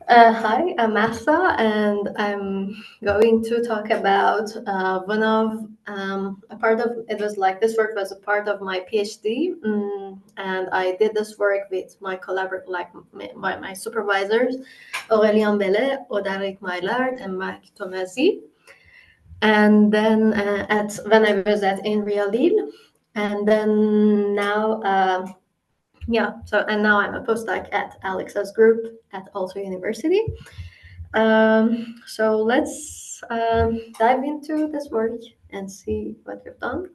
Hi, I'm Mahsa, and I'm going to talk about one of a part of it was like this work was a part of my PhD, and I did this work with my my supervisors, Aurélien Bellet, Odaric Maillard, and Marc Tomasi. And then at when I was at INRIA Lille, and then now. And now I'm a postdoc at Alexa's group at Aalto University. So let's dive into this work and see what we've done.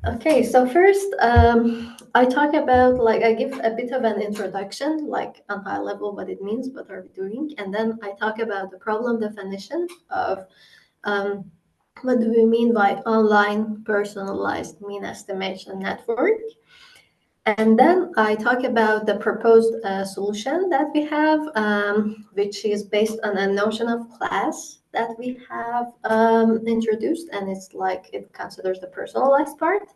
Okay, so first I talk about I give a bit of an introduction, like on high level what it means, what are we doing, and then I talk about the problem definition of um, what do we mean by online personalized mean estimation network. And then I talk about the proposed solution that we have, which is based on a notion of class that we have introduced, and it's like it considers the personalized part.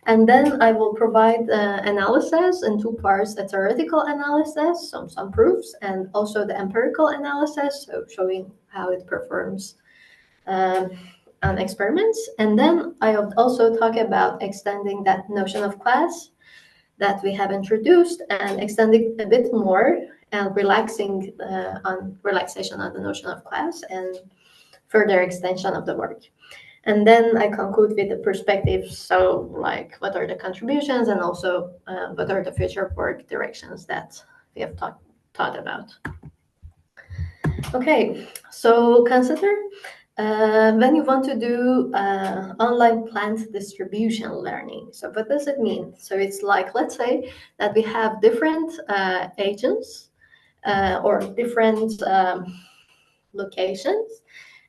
And then I will provide analysis in two parts: a theoretical analysis, some proofs, and also the empirical analysis, so showing how it performs um, on experiments. And then I would also talk about extending that notion of class that we have introduced and extending a bit more and relaxation on the notion of class and further extension of the work. And then I conclude with the perspectives. So, like, what are the contributions and also what are the future work directions that we have thought about. Okay, so consider when you want to do online plant distribution learning. So what does it mean? So it's like, let's say that we have different agents or different locations,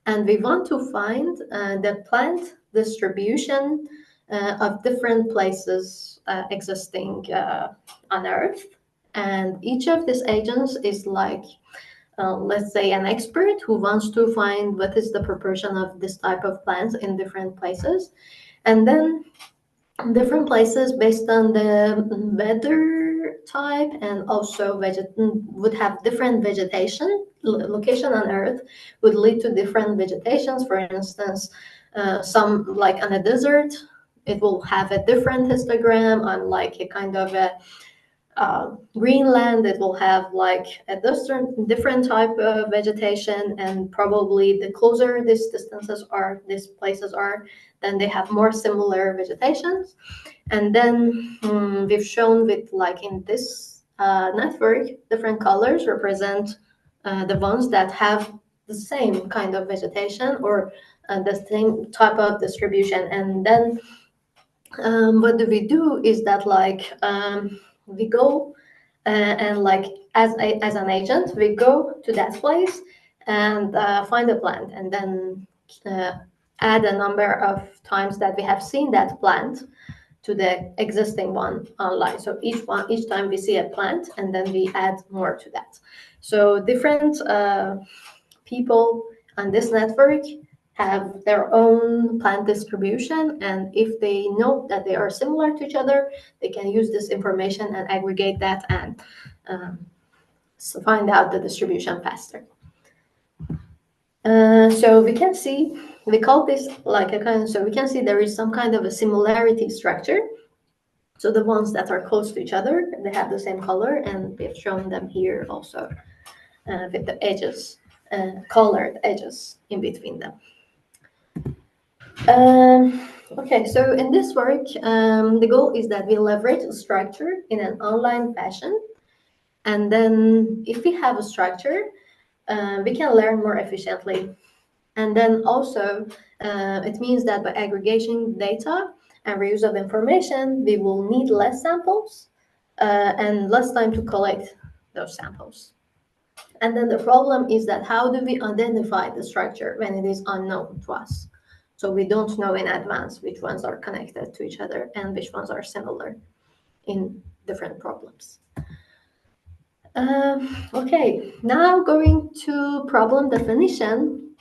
and we want to find the plant distribution of different places existing on Earth. And each of these agents is like let's say an expert who wants to find what is the proportion of this type of plants in different places, and then different places based on the weather type and also would have different vegetation. Location on Earth would lead to different vegetations. For instance, some like on a desert, it will have a different histogram. On like a kind of a Greenland, it will have like a different type of vegetation, and probably the closer these distances are, these places are, then they have more similar vegetations. And then we've shown with like in this network, different colors represent the ones that have the same kind of vegetation or the same type of distribution. And then what do we do is that we go and like as an agent, we go to that place and find a plant, and then uh, add a number of times that we have seen that plant to the existing one online. So each time we see a plant, and then we add more to that. So different people on this network have their own plant distribution, and if they know that they are similar to each other, they can use this information and aggregate that and so find out the distribution faster. So we can see, we call this like a kind of, so we can see there is some kind of a similarity structure. So the ones that are close to each other, they have the same color, and we've shown them here also with the edges, colored edges in between them. Okay, so in this work, the goal is that we leverage a structure in an online fashion. And then if we have a structure, we can learn more efficiently. And then also, it means that by aggregation data and reuse of information, we will need less samples and less time to collect those samples. And then the problem is that how do we identify the structure when it is unknown to us? So we don't know in advance which ones are connected to each other and which ones are similar in different problems. Okay, now going to problem definition.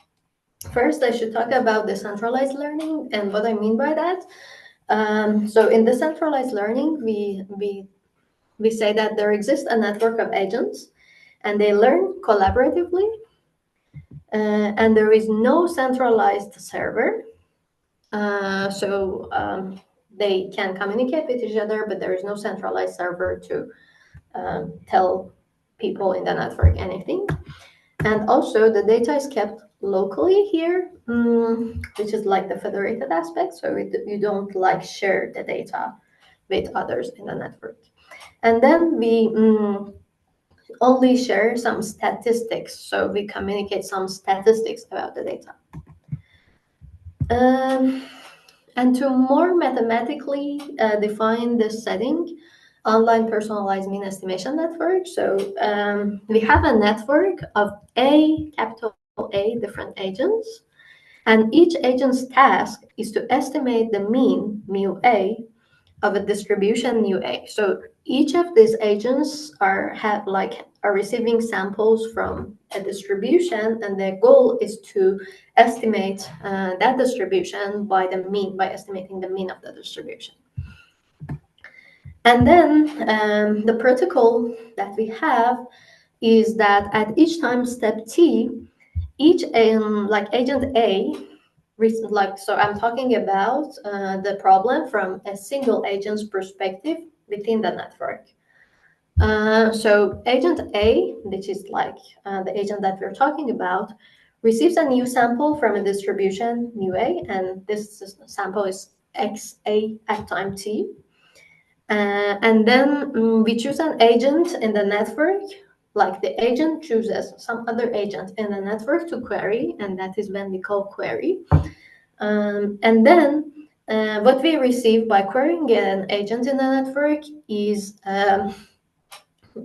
First, I should talk about decentralized learning and what I mean by that. So in decentralized learning, we say that there exists a network of agents, and they learn collaboratively, and there is no centralized server. They can communicate with each other, but there is no centralized server to tell people in the network anything. And also the data is kept locally here, which is like the federated aspect. So you don't like share the data with others in the network. And then we only share some statistics. So we communicate some statistics about the data. And to more mathematically define this setting, online personalized mean estimation network. So we have a network of capital A, different agents, and each agent's task is to estimate the mean, mu A, of a distribution, mu A. So each of these agents are receiving samples from a distribution, and their goal is to estimate that distribution by estimating the mean of the distribution. And then the protocol that we have is that at each time step T, each agent A, so I'm talking about the problem from a single agent's perspective within the network. So agent A, which is the agent that we're talking about, receives a new sample from a distribution mu A, and this sample is XA at time T. And then we choose an agent in the network, like the agent chooses some other agent in the network to query, and that is when we call query. And then what we receive by querying an agent in the network is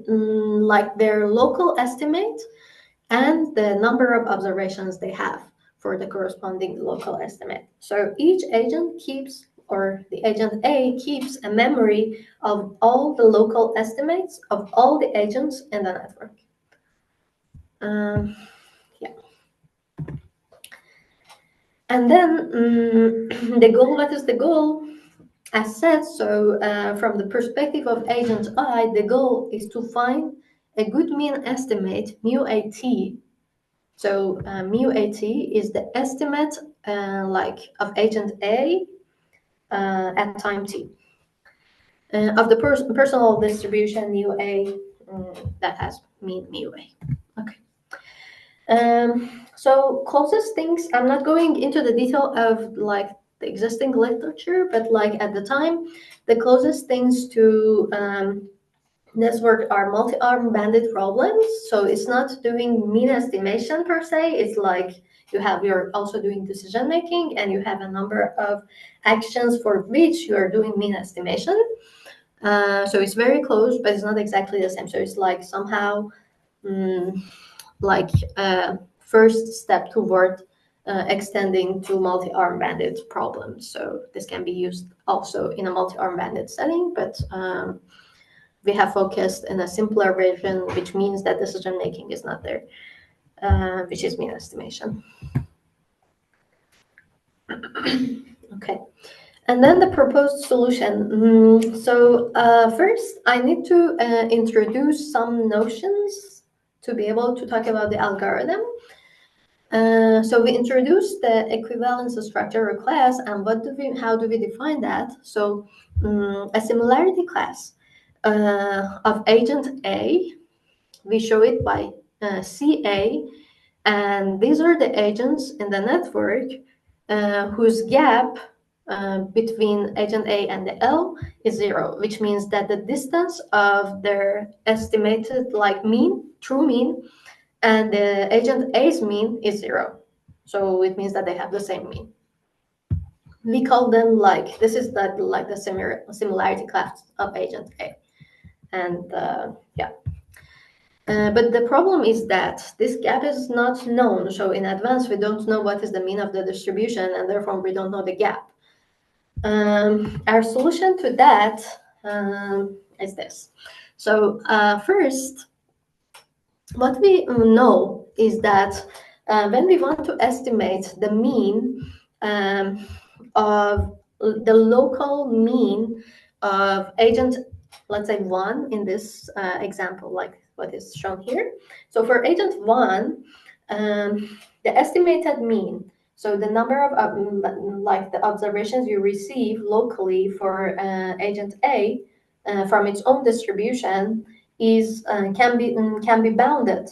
like their local estimate and the number of observations they have for the corresponding local estimate. So each agent keeps, or the agent A keeps, a memory of all the local estimates of all the agents in the network. Yeah. And then the goal, what is the goal? As said, so from the perspective of agent I, the goal is to find a good mean estimate, mu AT. So mu AT is the estimate of agent A at time T. Of the personal distribution mu A that has mean mu A. Okay. So closest things, I'm not going into the detail of the existing literature, but at the time, the closest things to this work are multi-arm bandit problems. So it's not doing mean estimation per se. It's you're also doing decision making, and you have a number of actions for which you are doing mean estimation. So it's very close, but it's not exactly the same. So it's somehow first step toward extending to multi-arm bandit problems. So this can be used also in a multi-arm bandit setting, but we have focused in a simpler version, which means that decision making is not there, which is mean estimation. Okay. And then the proposed solution. So first, I need to introduce some notions to be able to talk about the algorithm. So we introduced the equivalence structure or class, and how do we define that? So a similarity class of agent A, we show it by CA, and these are the agents in the network whose gap between agent A and the L is 0, which means that the distance of their estimated true mean, and the agent A's mean is 0. So it means that they have the same mean. We call them this is the similarity class of agent A. And yeah. But the problem is that this gap is not known. So in advance, we don't know what is the mean of the distribution, and therefore we don't know the gap. Our solution to that is this. So first, what we know is that when we want to estimate the mean of the local mean of agent, let's say 1 in this example, what is shown here. So for agent 1, the estimated mean, so the number of like the observations you receive locally for agent A from its own distribution is can be bounded.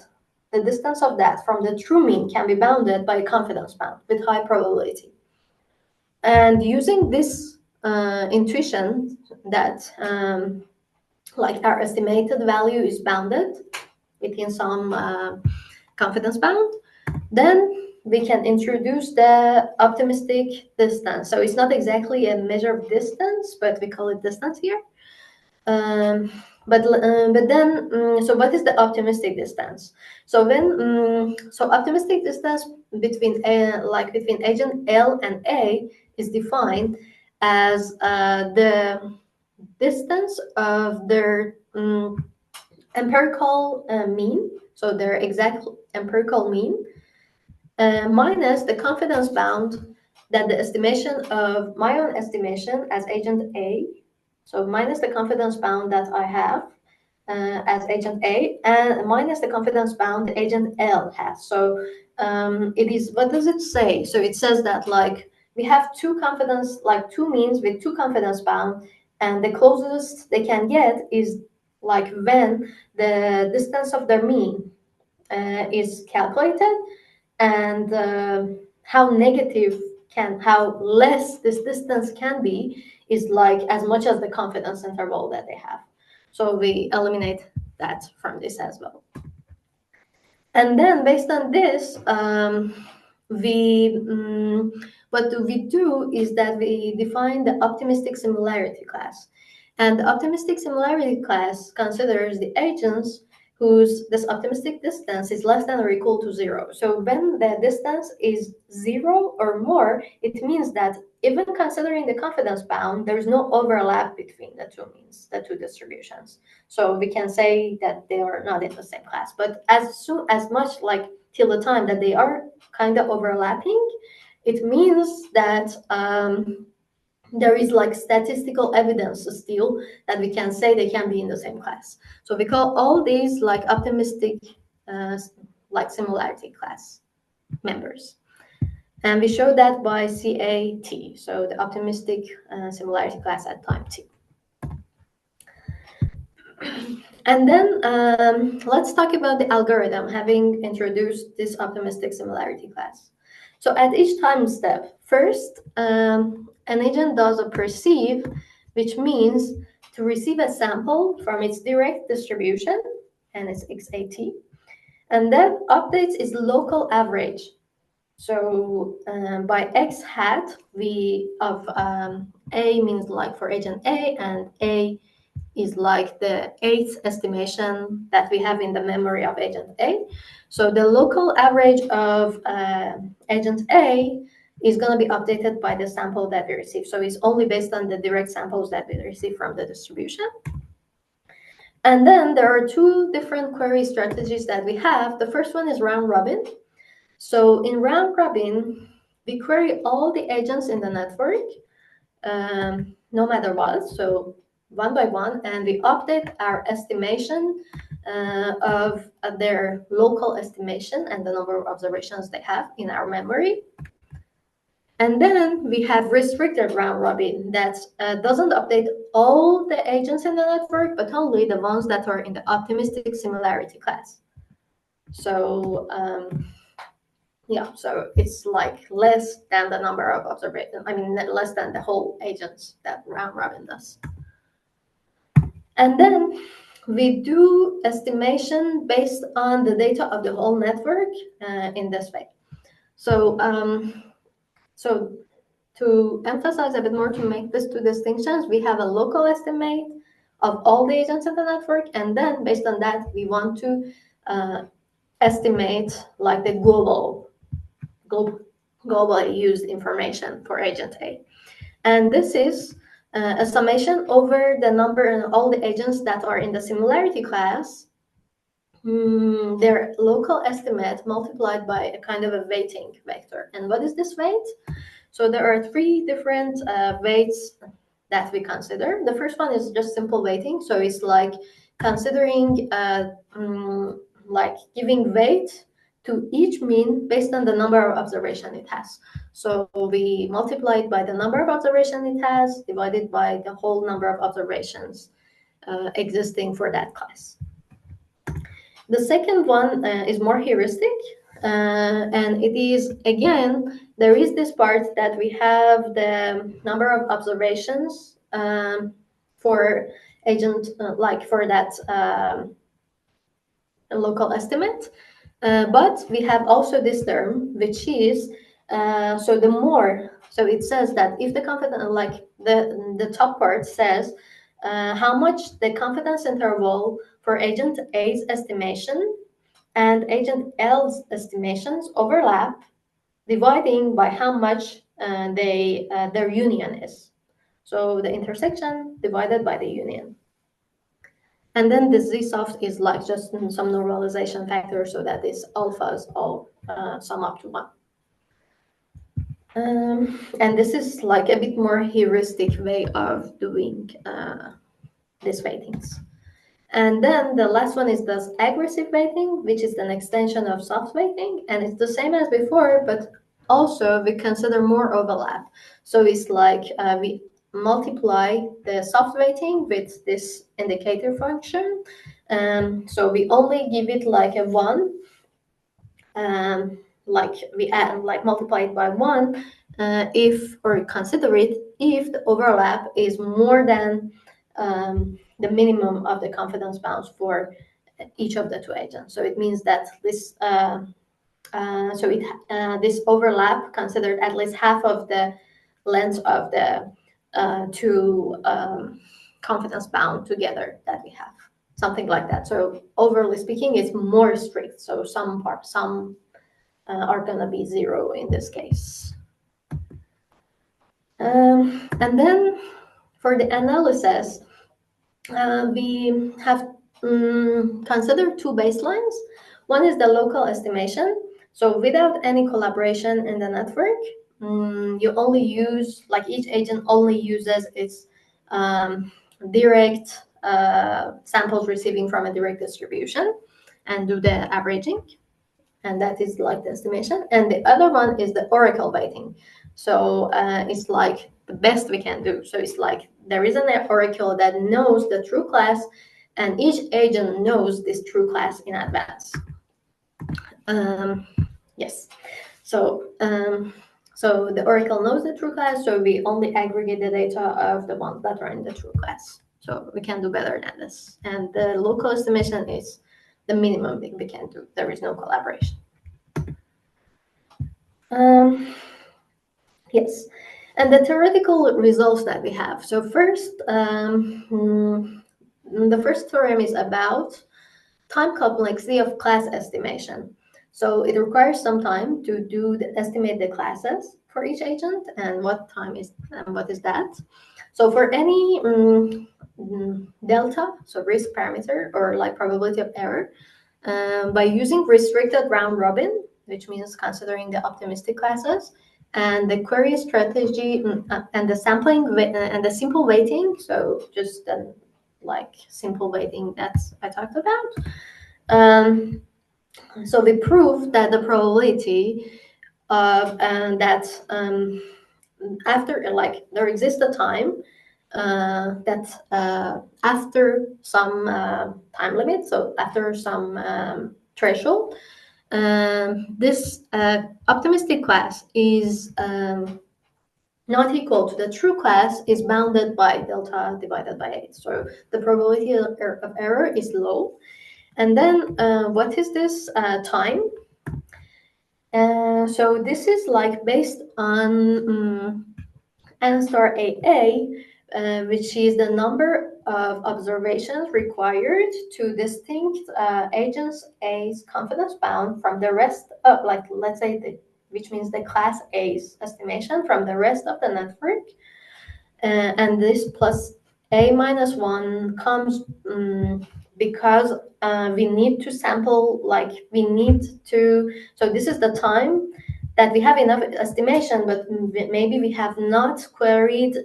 The distance of that from the true mean can be bounded by a confidence bound with high probability. And using this intuition that like our estimated value is bounded within some confidence bound, then we can introduce the optimistic distance. So it's not exactly a measure of distance, but we call it distance here. But then, so what is the optimistic distance? So when so optimistic distance between between agent L and A is defined as the distance of their empirical mean, so their exact empirical mean, minus the confidence bound that the estimation of my own estimation as agent A, so minus the confidence bound that I have as agent A, and minus the confidence bound agent L has. So it is, what does it say? So it says that like we have two means with two confidence bound, and the closest they can get is like when the distance of their mean is calculated, and how less this distance can be is like as much as the confidence interval that they have. So we eliminate that from this as well. And then based on this, what we do is that we define the optimistic similarity class. And the optimistic similarity class considers the agents whose this optimistic distance is less than or equal to 0. So when the distance is 0 or more, it means that even considering the confidence bound, there's no overlap between the two means, the two distributions. So we can say that they are not in the same class. But as much like till the time that they are kind of overlapping, it means that there is like statistical evidence still that we can say they can be in the same class. So we call all these like optimistic like similarity class members. And we show that by CAT, so the optimistic similarity class at time t. And then let's talk about the algorithm having introduced this optimistic similarity class. So at each time step, first, an agent does a perceive, which means to receive a sample from its direct distribution, and it's XAT, and then updates its local average. So by X hat, A means like for agent A, and A is like the 8th estimation that we have in the memory of agent A. So the local average of agent A is going to be updated by the sample that we receive. So it's only based on the direct samples that we receive from the distribution. And then there are two different query strategies that we have. The first one is round robin. So in round robin, we query all the agents in the network, no matter what. So one by one, and we update our estimation of their local estimation and the number of observations they have in our memory. And then we have restricted round robin that doesn't update all the agents in the network, but only the ones that are in the optimistic similarity class. So yeah, so it's like less than the number of observations, less than the whole agents that round robin does. And then we do estimation based on the data of the whole network in this way. So, so to emphasize a bit more, to make these two distinctions, we have a local estimate of all the agents in the network, and then based on that, we want to estimate like the globally used information for agent A. And this is a summation over the number and all the agents that are in the similarity class, their local estimate multiplied by a kind of a weighting vector. And what is this weight? So there are three different weights that we consider. The first one is just simple weighting. So it's like considering like giving weight to each mean based on the number of observation it has. So we multiply it by the number of observation it has, divided by the whole number of observations existing for that class. The second one is more heuristic, and it is, again, there is this part that we have the number of observations for agent, like for that local estimate, but we have also this term, which is, so the more, so it says that if the confidence, like the top part says, how much the confidence interval for agent A's estimation and agent L's estimations overlap, dividing by how much their union is. So the intersection divided by the union. And then the z-soft is like just some normalization factor so that these alphas all sum up to 1. And this is like a bit more heuristic way of doing these weightings. And then the last one is the aggressive weighting, which is an extension of soft weighting. And it's the same as before, but also we consider more overlap. So it's like we multiply the soft weighting with this indicator function. So we only give it like a 1. Like we add, like multiply it by 1 if, or consider it if the overlap is more than the minimum of the confidence bounds for each of the two agents. So it means that this this overlap considered at least half of the length of the two confidence bound together that we have, something like that. So overly speaking, it's more strict. So some are gonna be 0 in this case. And then for the analysis, we have considered 2 baselines. One is the local estimation. So without any collaboration in the network, you only use, like each agent only uses its direct samples receiving from a direct distribution and do the averaging. And that is like the estimation. And the other one is the oracle weighting. So it's like the best we can do. So it's like there is an oracle that knows the true class, and each agent knows this true class in advance. Yes. So so the oracle knows the true class, so we only aggregate the data of the ones that are in the true class. So we can do better than this. And the local estimation is the minimum thing we can do. There is no collaboration. Yes, and the theoretical results that we have. So first, the first theorem is about time complexity of class estimation. So it requires some time to estimate the classes for each agent, and what is that? So for any delta, so risk parameter or like probability of error, by using restricted round robin, which means considering the optimistic classes, and the query strategy and the sampling and the simple weighting, so just like simple weighting that I talked about. So we proved that the probability of that after, like, there exists a time that after some time limit, so after some threshold, this optimistic class is not equal to the true class is bounded by delta divided by 8. So the probability of error is low. And then what is this time? So this is like based on n star AA, which is the number of observations required to distinct agents A's confidence bound from the rest of, like, let's say, which means the class A's estimation from the rest of the network. And this plus A minus 1 comes because we need to sample, like we need to, so this is the time that we have enough estimation, but maybe we have not queried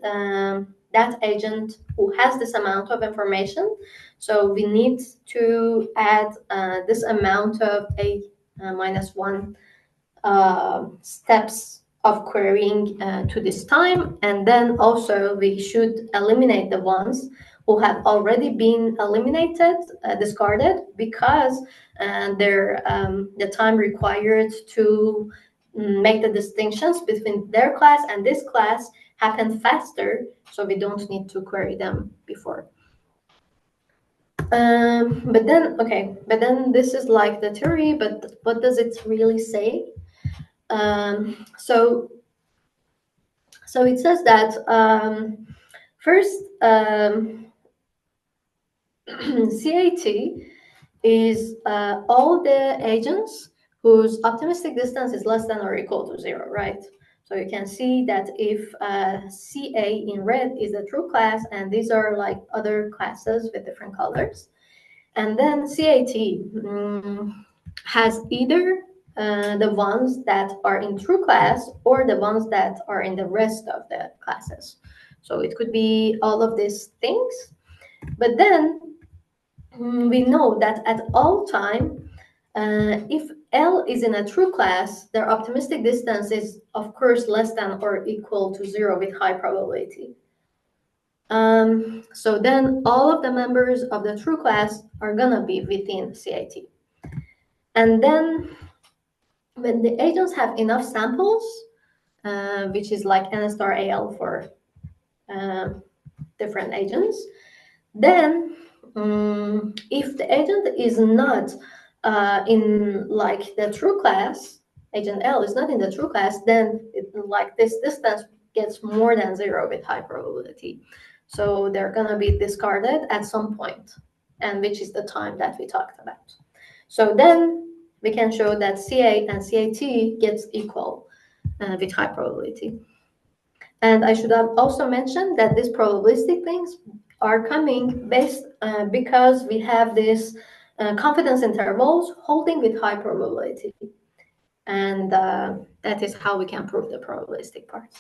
that agent who has this amount of information. So we need to add this amount of a minus 1 steps of querying to this time. And then also we should eliminate the ones who have already been eliminated, discarded, because the time required to make the distinctions between their class and this class happen faster, so we don't need to query them before. But then this is like the theory, but what does it really say? So it says that first, CAT is all the agents whose optimistic distance is less than or equal to 0, right? So you can see that if CA in red is a true class, and these are like other classes with different colors, and then CAT has either the ones that are in true class or the ones that are in the rest of the classes. So it could be all of these things. But then we know that at all time, if L is in a true class, their optimistic distance is, of course, less than or equal to 0 with high probability. So then all of the members of the true class are going to be within CAT. And then when the agents have enough samples, which is like n star AL for different agents, then if the agent is not in like the true class, agent L is not in the true class, then like this distance gets more than 0 with high probability. So they're going to be discarded at some point, and which is the time that we talked about. So then we can show that CA and CAT gets equal with high probability. And I should have also mentioned that these probabilistic things are coming based because we have these confidence intervals holding with high probability. And that is how we can prove the probabilistic part.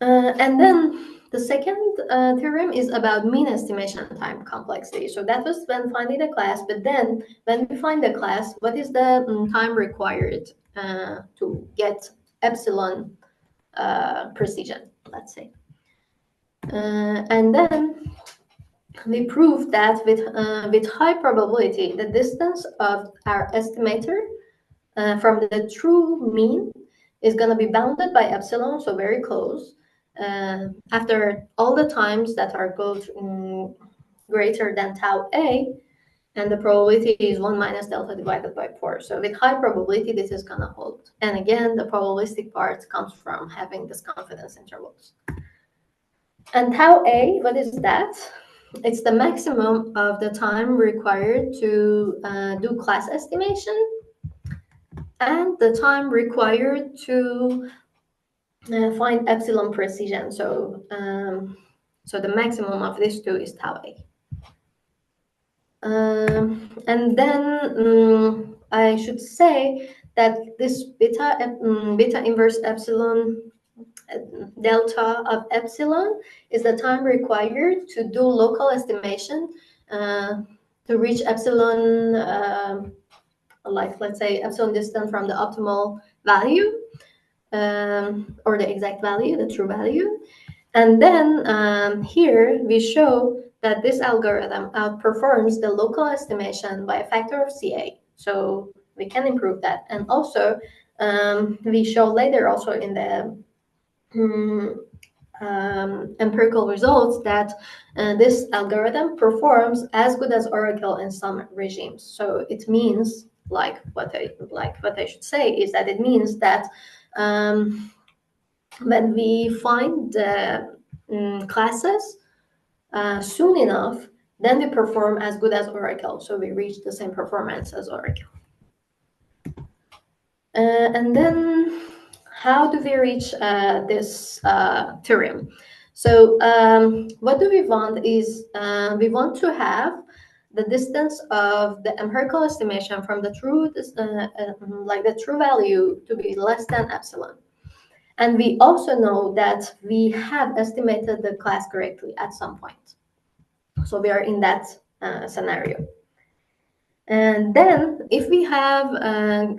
And then the second theorem is about mean estimation time complexity. So that was when finding the class, but then when we find the class, what is the time required to get epsilon precision, let's say. And then we proved that with high probability, the distance of our estimator from the true mean is going to be bounded by epsilon, so very close, after all the times that are greater than tau A, and the probability is 1 minus delta divided by 4. So with high probability, this is going to hold. And again, the probabilistic part comes from having this confidence intervals. And tau A, what is that? It's the maximum of the time required to do class estimation and the time required to find epsilon precision. So, so the maximum of these two is tau A. And then I should say that this beta inverse epsilon delta of epsilon is the time required to do local estimation to reach epsilon, like let's say epsilon distant from the optimal value or the exact value, the true value. And then here we show that this algorithm outperforms the local estimation by a factor of CA. So we can improve that. And also we show later also in the empirical results that this algorithm performs as good as Oracle in some regimes. So it means what I should say is that it means that when we find the classes soon enough, then we perform as good as Oracle. So we reach the same performance as Oracle. And then how do we reach this theorem? So what do we want is we want to have the distance of the empirical estimation from the true, like the true value, to be less than epsilon. And we also know that we have estimated the class correctly at some point. So we are in that scenario. And then if we have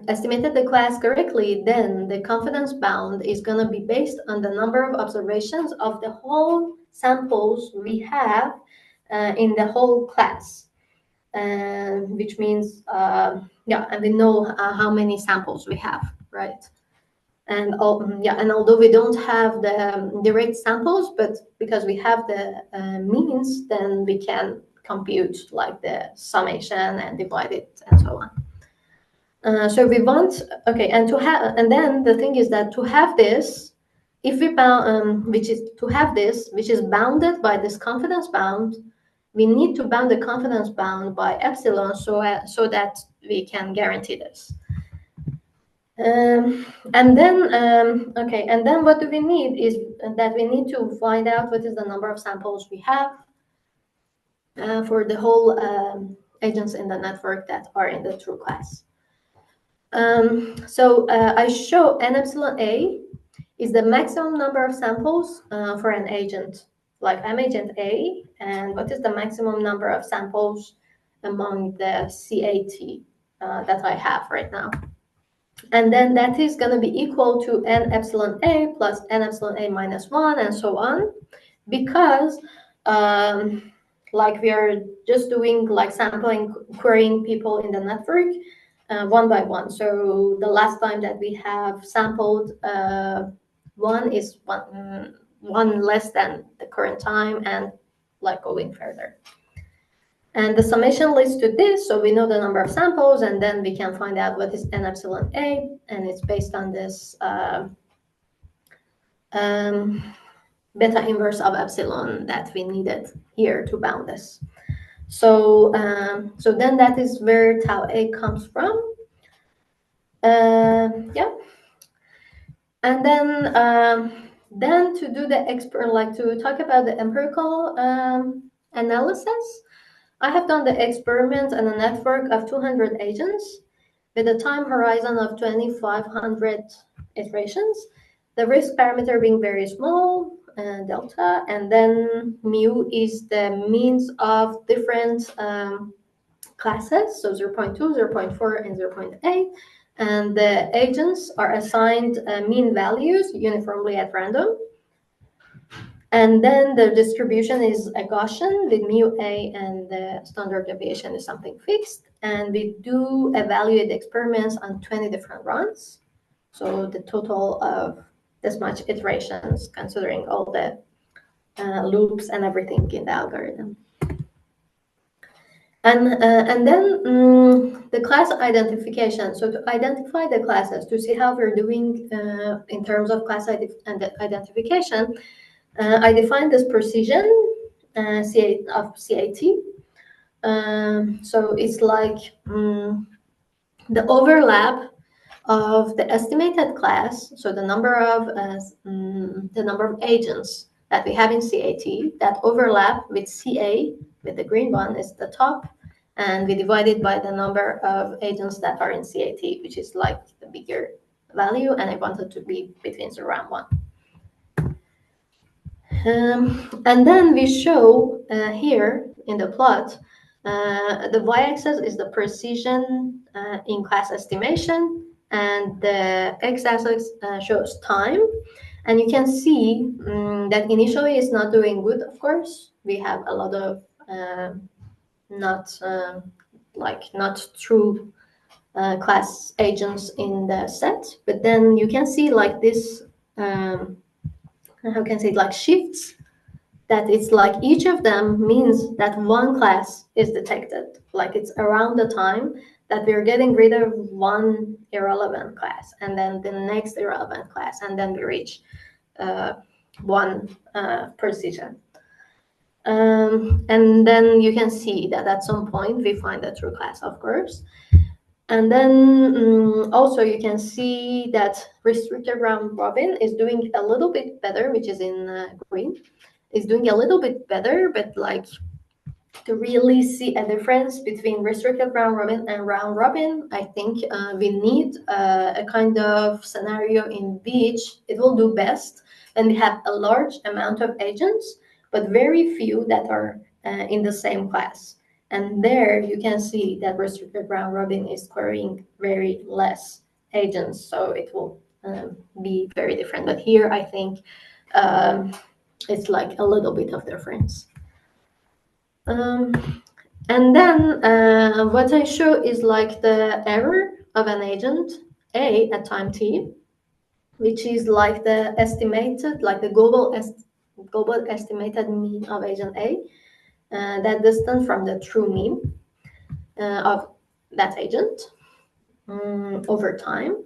estimated the class correctly, then the confidence bound is going to be based on the number of observations of the whole samples we have in the whole class, which means, yeah, and we know how many samples we have, right? And although we don't have the direct samples, but because we have the means, then we can compute like the summation and divide it and so on. So we want, okay, and to have, and then the thing is that to have this, if we bound, which is to have this, which is bounded by this confidence bound, we need to bound the confidence bound by epsilon so that we can guarantee this. And then what do we need is that we need to find out what is the number of samples we have for the whole agents in the network that are in the true class. So I show n epsilon a is the maximum number of samples for an agent. Like I'm agent A, and what is the maximum number of samples among the CAT that I have right now? And then that is going to be equal to n epsilon a plus n epsilon a minus 1 and so on, because like we are just doing like sampling, querying people in the network one by one. So the last time that we have sampled one is one less than the current time, and like going further. And the summation leads to this, so we know the number of samples, and then we can find out what is n epsilon a, and it's based on this beta inverse of epsilon that we needed here to bound this. So so then that is where tau a comes from. Yeah, and then to do the to talk about the empirical analysis. I have done the experiment on a network of 200 agents with a time horizon of 2,500 iterations, the risk parameter being very small, delta, and then mu is the means of different classes, so 0.2, 0.4, and 0.8, and the agents are assigned mean values uniformly at random. And then the distribution is a Gaussian with mu a, and the standard deviation is something fixed. And we do evaluate experiments on 20 different runs. So the total of this much iterations, considering all the loops and everything in the algorithm. And then the class identification. So to identify the classes, to see how we're doing in terms of class identification, I defined this precision of CAT. So it's like the overlap of the estimated class, so the number of agents that we have in CAT that overlap with CA, with the green one is the top, and we divide it by the number of agents that are in CAT, which is like the bigger value, and I want it to be between 0 and 1. And then we show here in the plot, the y-axis is the precision in class estimation, and the x-axis shows time. And you can see that initially it's not doing good, of course. We have a lot of not true class agents in the set, but then you can see like this, how can I say it, like shifts, that it's like each of them means that one class is detected. Like it's around the time that we're getting rid of one irrelevant class, and then the next irrelevant class, and then we reach one precision. And then you can see that at some point we find a true class, of course. And then also you can see that restricted round robin is doing a little bit better, which is in green. Is doing a little bit better, but like to really see a difference between restricted round robin and round robin, I think we need a kind of scenario in which it will do best when we have a large amount of agents, but very few that are in the same class. And there you can see that restricted round robin is querying very less agents, so it will be very different. But here I think it's like a little bit of difference. And then what I show is like the error of an agent A at time t, which is like the estimated, like the global estimated mean of agent A, that distance from the true mean of that agent over time.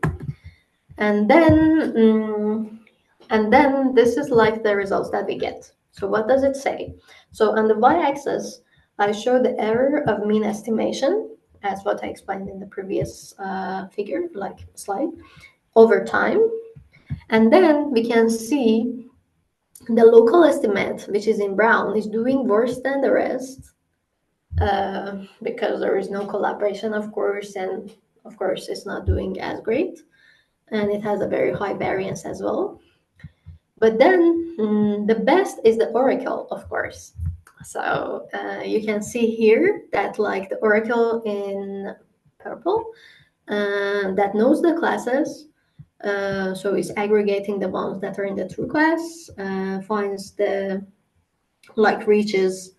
And then this is like the results that we get. So what does it say? So on the y-axis, I show the error of mean estimation, as what I explained in the previous figure, like slide, over time. And then we can see the local estimate, which is in brown, is doing worse than the rest because there is no collaboration, of course, and of course it's not doing as great. And it has a very high variance as well. But then the best is the oracle, of course. So you can see here that like the oracle in purple that knows the classes, so it's aggregating the ones that are in the true class, finds the like reaches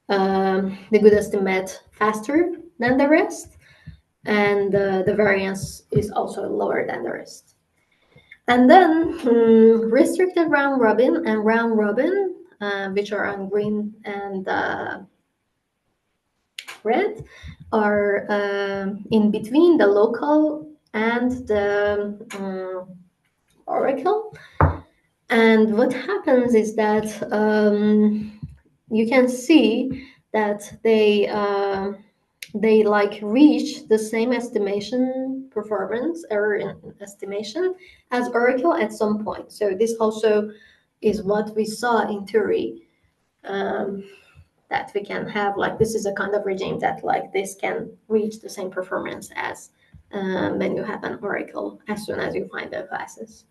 the good estimate faster than the rest, and the variance is also lower than the rest. And then restricted round robin and round robin, which are on green and red, are in between the local and the oracle. And what happens is that you can see that they like reach the same estimation performance error in estimation as oracle at some point. So this also is what we saw in theory, that we can have like this is a kind of regime that like this can reach the same performance as when you have an oracle as soon as you find the classes.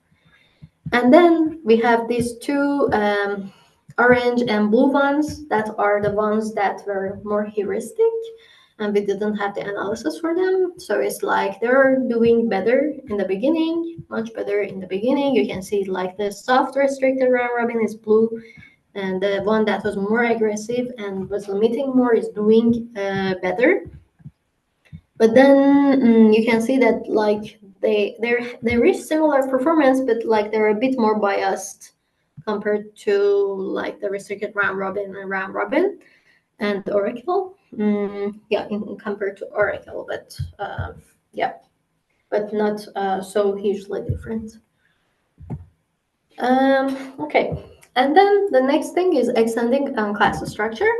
And then we have these two orange and blue ones that are the ones that were more heuristic, and we didn't have the analysis for them. So it's like they're doing better in the beginning, much better in the beginning. You can see like the soft restricted round robin is blue, and the one that was more aggressive and was limiting more is doing better. But then you can see that like they reach similar performance, but like they're a bit more biased compared to like the restricted round robin and round robin and Oracle. Yeah, compared to Oracle, but yeah, but not so hugely different. Okay, and then the next thing is extending class structure.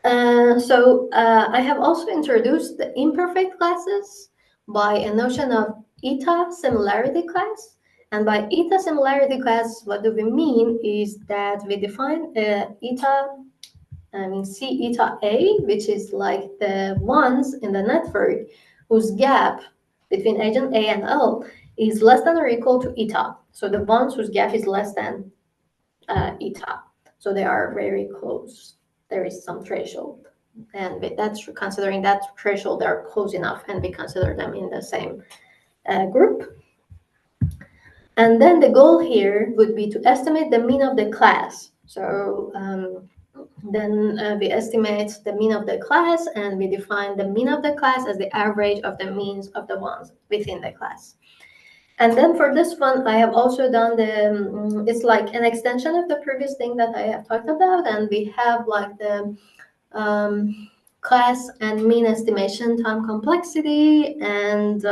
I have also introduced the imperfect classes by a notion of eta similarity class. And by eta similarity class, what do we mean is that we define eta, C eta A, which is like the ones in the network whose gap between agent A and L is less than or equal to eta. So the ones whose gap is less than eta. So they are very close. There is some threshold. And that's considering that threshold, they're close enough, and we consider them in the same group. And then the goal here would be to estimate the mean of the class. So then we estimate the mean of the class, and we define the mean of the class as the average of the means of the ones within the class. And then for this one, I have also done the, it's like an extension of the previous thing that I have talked about, and we have like the class and mean estimation time complexity, and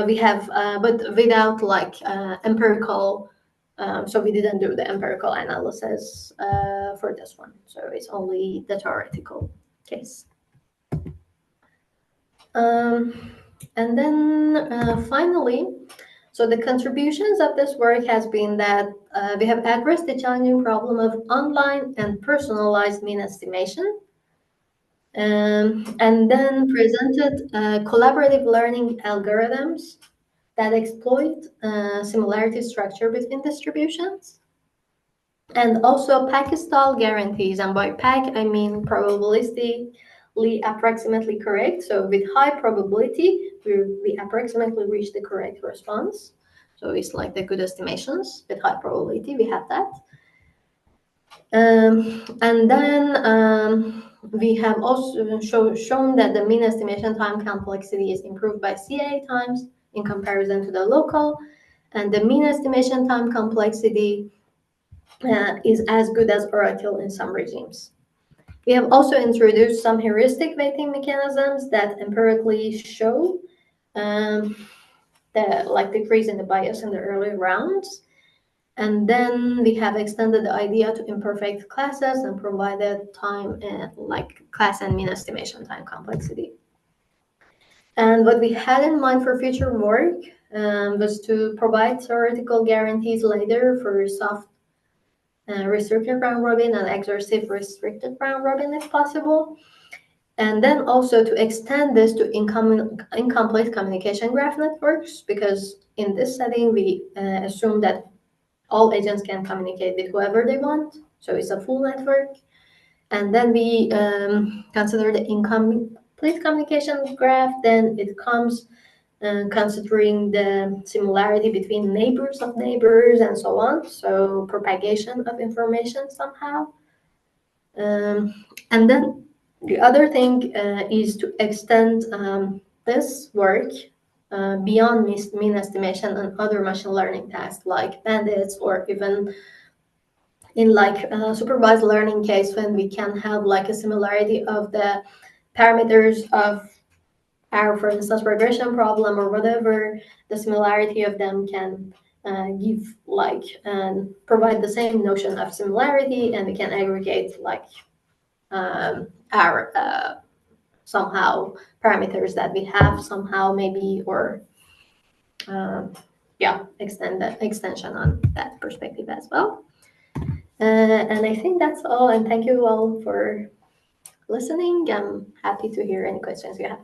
we have but without like empirical. So we didn't do the empirical analysis for this one. So it's only the theoretical case. And then finally, So the contributions of this work has been that we have addressed the challenging problem of online and personalized mean estimation, and then presented collaborative learning algorithms that exploit similarity structure between distributions, and also pack-style guarantees. And by pack, I mean probabilistically approximately correct. So with high probability, we approximately reach the correct response. So it's like the good estimations with high probability, we have that. And then we have also shown that the mean estimation time complexity is improved by CA times in comparison to the local, and the mean estimation time complexity is as good as Oracle in some regimes. We have also introduced some heuristic weighting mechanisms that empirically show the decrease in the bias in the early rounds. And then we have extended the idea to imperfect classes and provided time like class and mean estimation time complexity. And what we had in mind for future work was to provide theoretical guarantees later for soft restricted round robin and exhaustive restricted round robin if possible. And then also to extend this to incomplete communication graph networks, because in this setting we assume that all agents can communicate with whoever they want. So it's a full network. And then we consider the incomplete communication graph. Then it comes considering the similarity between neighbors of neighbors and so on. So propagation of information somehow. And then the other thing is to extend this work beyond mean estimation and other machine learning tasks like bandits, or even in like supervised learning case when we can have like a similarity of the parameters of our, for instance, regression problem or whatever, the similarity of them can give like provide the same notion of similarity, and we can aggregate like our somehow parameters that we have somehow maybe, or yeah, extension on that perspective as well. And I think that's all, and thank you all for listening. I'm happy to hear any questions you have.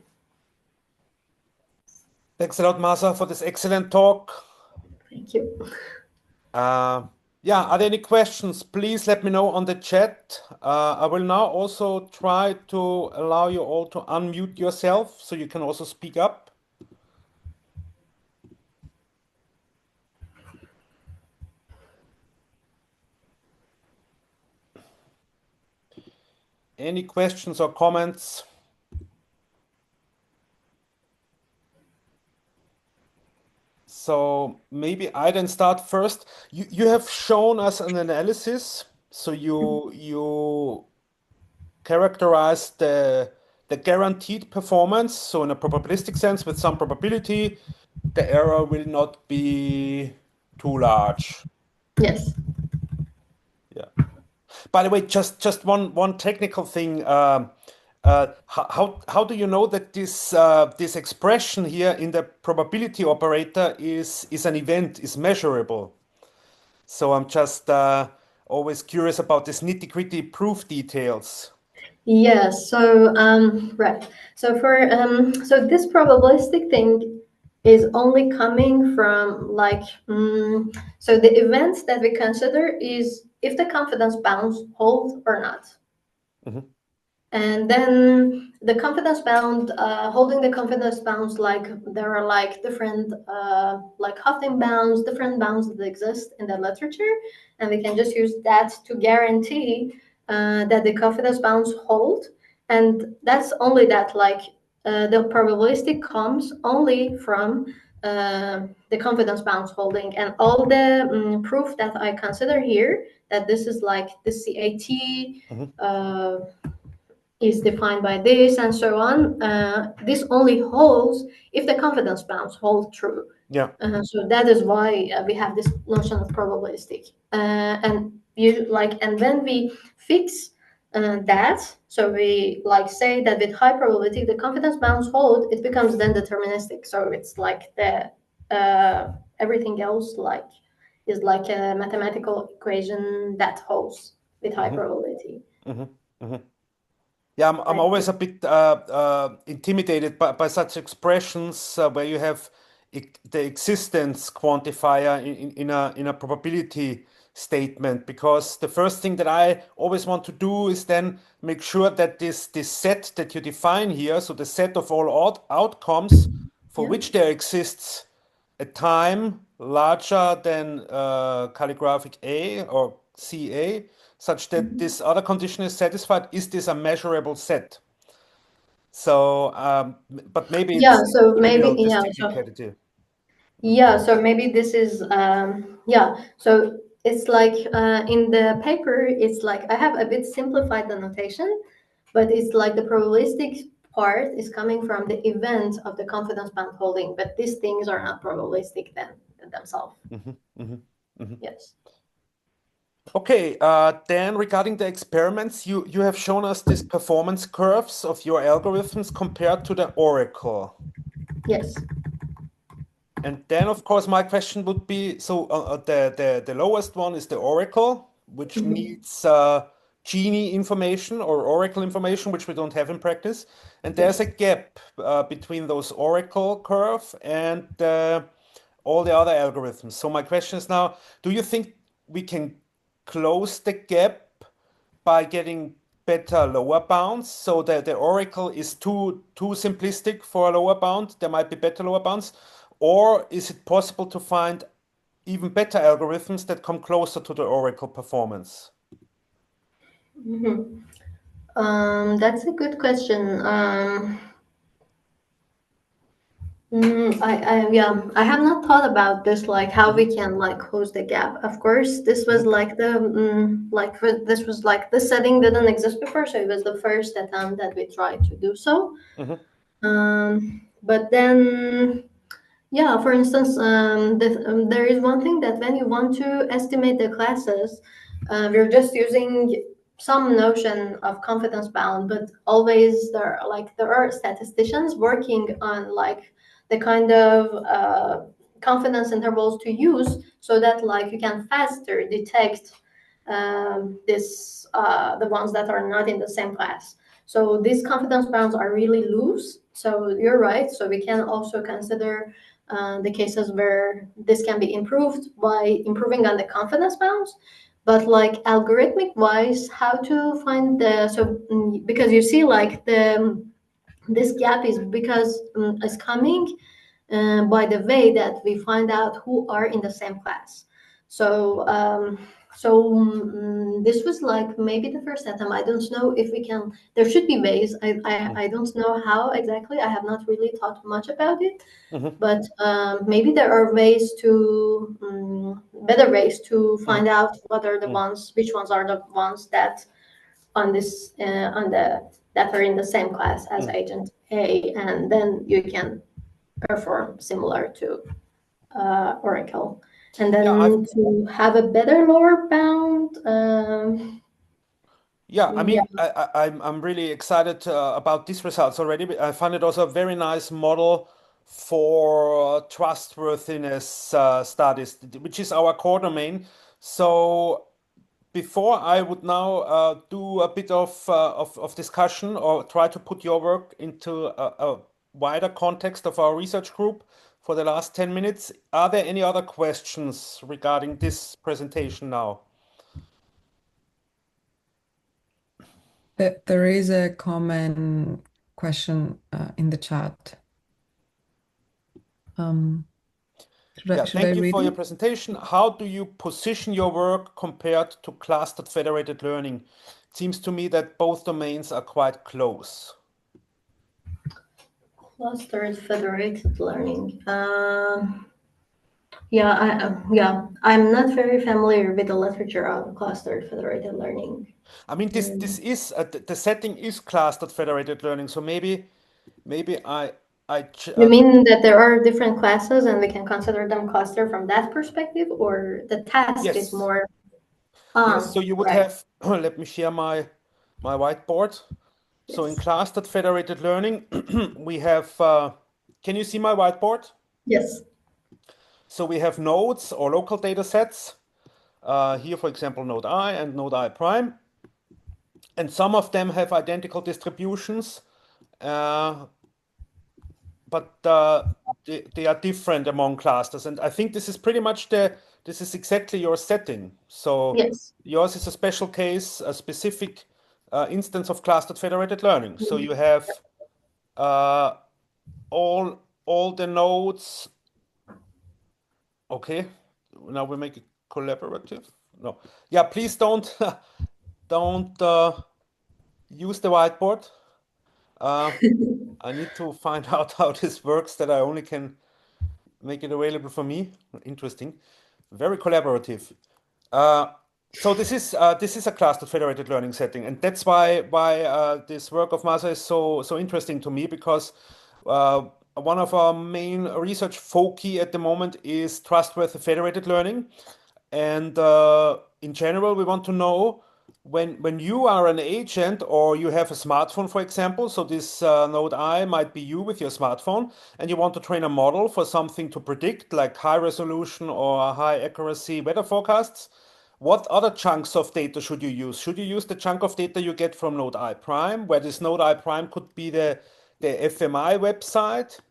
Thanks a lot, Mahsa, for this excellent talk. Thank you. Yeah, are there any questions? Please let me know on the chat. I will now also try to allow you all to unmute yourself so you can also speak up. Any questions or comments? So maybe I then start first. You have shown us an analysis. So you characterize the guaranteed performance. So in a probabilistic sense, with some probability, the error will not be too large. Yes. Yeah. By the way, just one technical thing. How do you know that this expression here in the probability operator is an event, is measurable? So I'm just always curious about this nitty-gritty proof details. Yes. So right. So for so this probabilistic thing is only coming from like so the events that we consider is if the confidence bounds hold or not. Mhm. And then the confidence bound, holding the confidence bounds, like there are like different like Huffing bounds, different bounds that exist in the literature, and we can just use that to guarantee that the confidence bounds hold. And that's only that, like the probabilistic comes only from the confidence bounds holding, and all the proof that I consider here, that this is like the CAT is defined by this and so on. This only holds if the confidence bounds hold true. Yeah. So that is why we have this notion of probabilistic. And when we fix that, so we like say that with high probability the confidence bounds hold, it becomes then deterministic. So it's like the everything else like is like a mathematical equation that holds with high hmm probability. hmm hmm Yeah, I'm I always think. a bit intimidated by such expressions where you have the existence quantifier in a probability statement, because the first thing that I always want to do is then make sure that this set that you define here, so the set of all outcomes for Yeah. which there exists a time larger than calligraphic A or CA, such that Mhm. this other condition is satisfied. Is this a measurable set? So, but maybe Yeah, it's so a maybe, little this yeah, so technicality. yeah, so maybe this is yeah, so it's like in the paper, it's like I have a bit simplified the notation, but it's like the probabilistic part is coming from the event of the confidence band holding, but these things are not probabilistic then themselves. Mhm, mhm, mhm. Yes. Okay, then regarding the experiments, you have shown us these performance curves of your algorithms compared to the oracle. Yes. And then, of course, my question would be, so the lowest one is the oracle, which Mhm. needs Genie information or oracle information, which we don't have in practice. And there's Yes. a gap between those oracle curve and all the other algorithms. So my question is now, do you think we can close the gap by getting better lower bounds? So the oracle is too simplistic for a lower bound. There might be better lower bounds. Or is it possible to find even better algorithms that come closer to the oracle performance? Mhm. That's a good question. Yeah, I have not thought about this, like how we hmm can like close the gap. Of course, this was hmm like this was like the setting didn't exist before, so it was the first attempt that we tried to do so. hmm But then yeah, for instance, there is one thing that when you want to estimate the classes, we're just using some notion of confidence bound, but always there are statisticians working on like the kind of confidence intervals to use so that like you can faster detect this the ones that are not in the same class. So these confidence bounds are really loose. So you're right. So we can also consider the cases where this can be improved by improving on the confidence bounds. But like algorithmic wise, how to find the because you see like this gap is because is coming by the way that we find out who are in the same class. So this was like maybe the first attempt. I don't know if we can. There should be ways. I don't know how exactly. I have not really thought much about it, hmm but maybe there are ways to better ways to hmm find out what are the hmm ones, which ones are the ones that on this on the that are in the same class as hmm agent A, and then you can perform similar to Oracle. And Yeah, I've then to have a better lower bound, Yeah, I yeah. mean, I'm really excited about these results already. I find it also a very nice model for trustworthiness studies, which is our core domain. So before I would now do a bit of discussion or try to put your work into a wider context of our research group for the last 10 minutes, are there any other questions regarding this presentation now? There is a common question in the chat. Yeah, Should I thank you read for your it? presentation. How do you position your work compared to clustered federated learning? It seems to me that both domains are quite close. Clustered federated learning. Yeah, I'm not very familiar with the literature of clustered federated learning. I mean, this Mm. is the setting is clustered federated learning, so maybe I ch You mean that there are different classes and we can consider them cluster from that perspective, or the task is yes, more, yes. So you would right? have let me share my whiteboard. So in Yes. clustered federated learning, we have. Can you see my whiteboard? Yes. So we have nodes or local data sets. Here, for example, node I and node I prime. And some of them have identical distributions, uh, but they are different among clusters. And I think this is pretty much this is exactly your setting. So Yes. yours is a special case, a specific instance of clustered federated learning. So you have uh, all the nodes. Okay, now we make it collaborative. No, yeah, please don't don't use the whiteboard. Uh, I need to find out how this works, that I only can make it available for me. Interesting. Very collaborative. Uh, so this is a clustered federated learning setting, and that's why this work of Mahsa is so interesting to me, because one of our main research foci at the moment is trustworthy federated learning. And in general, we want to know when you are an agent or you have a smartphone, for example. So this node I might be you with your smartphone, and you want to train a model for something to predict, like high resolution or high accuracy weather forecasts. What other chunks of data should you use? Should you use the chunk of data you get from node I prime, where this node I prime could be the FMI website?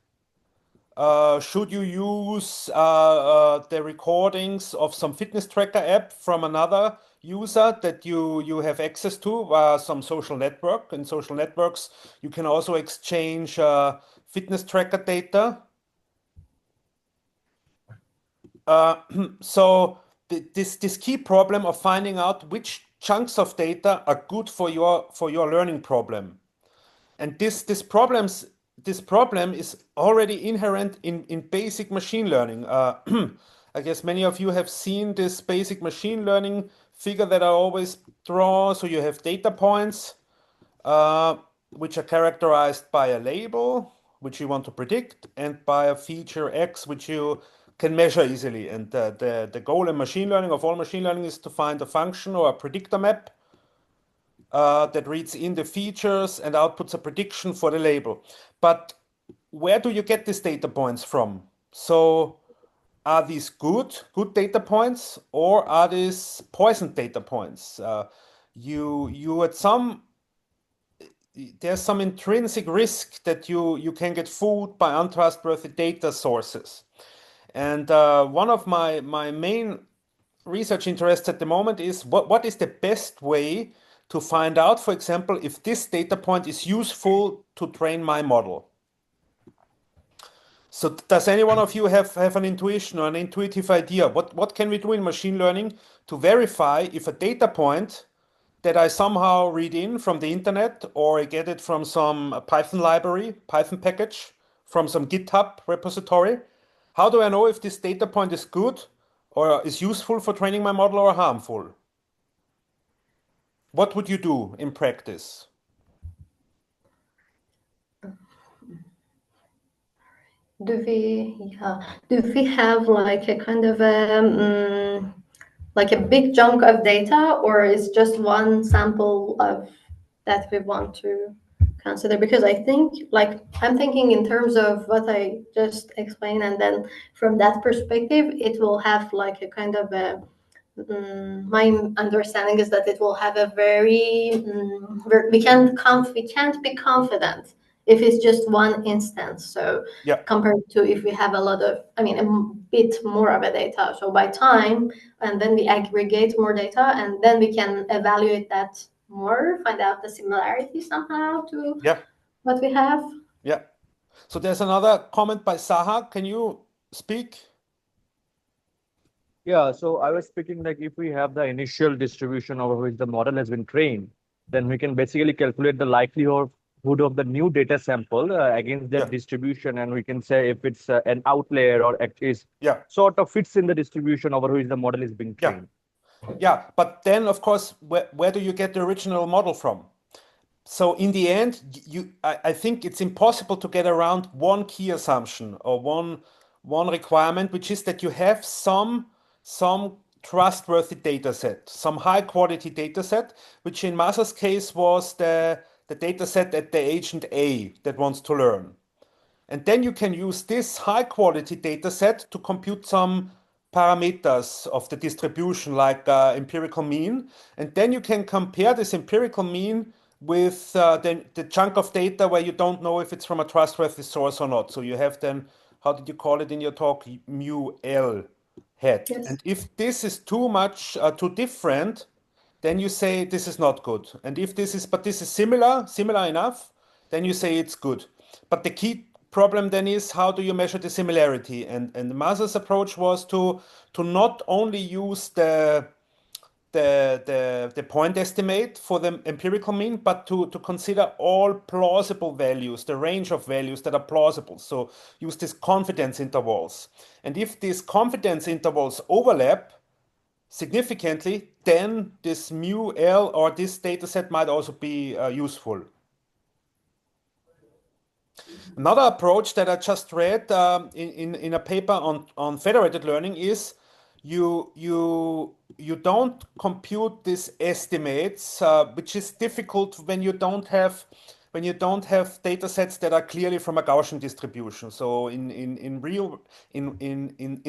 Should you use the recordings of some fitness tracker app from another user that you have access to via some social network? In social networks, you can also exchange fitness tracker data. Uh, so this key problem of finding out which chunks of data are good for your learning problem. And this problem is already inherent in basic machine learning. I guess many of you have seen this basic machine learning figure that I always draw. So you have data points, uh, which are characterized by a label, which you want to predict, and by a feature X, which you can measure easily. And the goal in machine learning, of all machine learning, is to find a function or a predictor map that reads in the features and outputs a prediction for the label. But where do you get these data points from? So are these good data points, or are these poisoned data points? You at some There's some intrinsic risk that you can get fooled by untrustworthy data sources. And one of my main research interests at the moment is what is the best way to find out, for example, if this data point is useful to train my model. So does any one of you have an intuition or an intuitive idea? What can we do in machine learning to verify if a data point that I somehow read in from the internet, or I get it from some Python library, Python package, from some GitHub repository, how do I know if this data point is good or is useful for training my model or harmful? What would you do in practice? Do we have like a kind of like a big chunk of data, or is just one sample of that we want to consider? Because I think, like, I'm thinking in terms of what I just explained, and then from that perspective, it will have like a kind of a my understanding is that it will have a very we can't be confident if it's just one instance. So Yeah, compared to if we have a lot of, I mean, a bit more of a data. So by time, and then we aggregate more data, and then we can evaluate that more, find out the similarity somehow to yeah, what we have. yeah. So there's another comment by Saha. Can you speak? Yeah, so I was speaking like if we have the initial distribution over which the model has been trained, then we can basically calculate the likelihood of the new data sample against that Yeah, distribution, and we can say if it's an outlier or is yeah, sort of fits in the distribution over which the model is being yeah, trained. yeah. But then, of course, where do you get the original model from? So in the end, I think it's impossible to get around one key assumption or one requirement, which is that you have some trustworthy data set, some high quality data set, which in Masa's case was the data set at the agent A that wants to learn. And then you can use this high quality data set to compute some parameters of the distribution, like empirical mean. And then you can compare this empirical mean with the chunk of data where you don't know if it's from a trustworthy source or not. So you have then, how did you call it in your talk? Mu L hat. Yes. And if this is too much, too different, then you say this is not good. And if this is, but this is similar enough, then you say it's good. But the key problem then is, how do you measure the similarity? And Mahsa's approach was to not only use the point estimate for the empirical mean, but to consider all plausible values, the range of values that are plausible. So use these confidence intervals. And if these confidence intervals overlap significantly, then this mu L or this data set might also be useful. Another approach that I just read in a paper on federated learning is you don't compute these estimates, which is difficult when you don't have data sets that are clearly from a Gaussian distribution. So in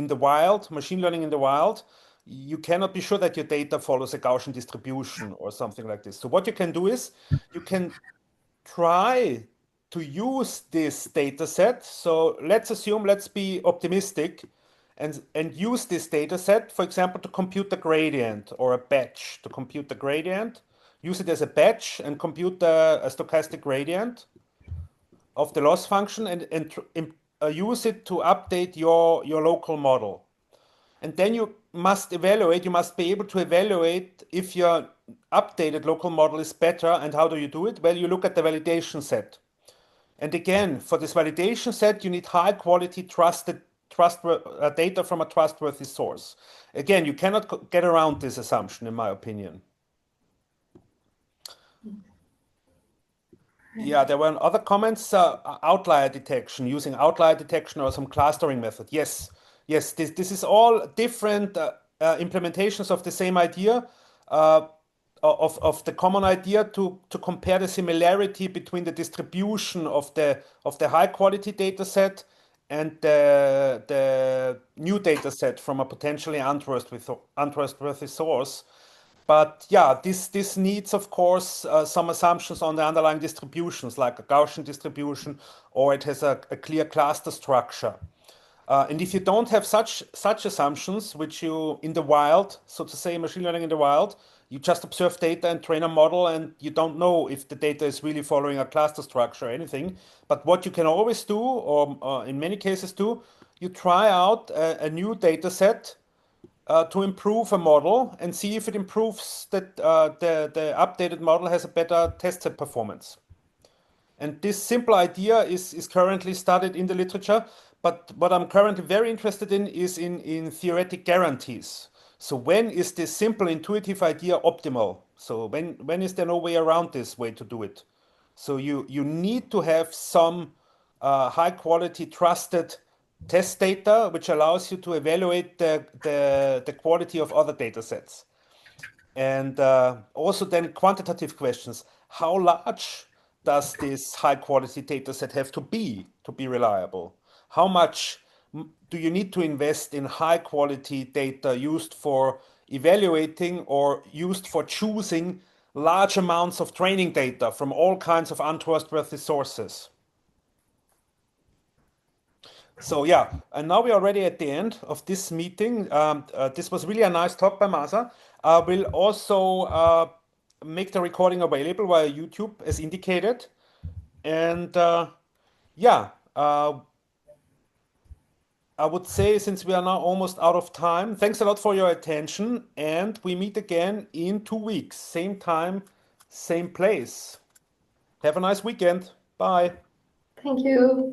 the wild, machine learning in the wild, you cannot be sure that your data follows a Gaussian distribution or something like this. So what you can do is you can try to use this data set. So let's be optimistic and use this data set, for example, to compute the gradient, or a batch to compute the gradient. Use it as a batch and compute a stochastic gradient of the loss function, and use it to update your local model. And then you must be able to evaluate if your updated local model is better. And how do you do it? Well, you look at the validation set. And again, for this validation set, you need high quality trusted data from a trustworthy source. Again, you cannot get around this assumption, in my opinion. Yeah, there were other comments. Outlier detection, using outlier detection or some clustering method. Yes, this is all different implementations of the same idea, of the common idea to compare the similarity between the distribution of the high quality data set and the new data set from a potentially untrustworthy source. But yeah, this needs, of course, some assumptions on the underlying distributions, like a Gaussian distribution, or it has a clear cluster structure. And if you don't have such assumptions, which you in the wild, so to say, machine learning in the wild, you just observe data and train a model, and you don't know if the data is really following a cluster structure or anything. But what you can always do, or in many cases do, you try out a new data set to improve a model and see if it improves that the updated model has a better test set performance. And this simple idea is currently studied in the literature, but what I'm currently very interested in is in theoretic guarantees. So when is this simple intuitive idea optimal? So when is there no way around this way to do it? So you need to have some high quality trusted test data, which allows you to evaluate the quality of other data sets. And also then quantitative questions. How large does this high quality data set have to be reliable? How much do you need to invest in high quality data used for evaluating or used for choosing large amounts of training data from all kinds of untrustworthy sources? So yeah, and now we're already at the end of this meeting. This was really a nice talk by Mahsa. I will also make the recording available via YouTube as indicated. And yeah, I would say, since we are now almost out of time, thanks a lot for your attention, and we meet again in 2 weeks, same time, same place. Have a nice weekend. Bye. Thank you.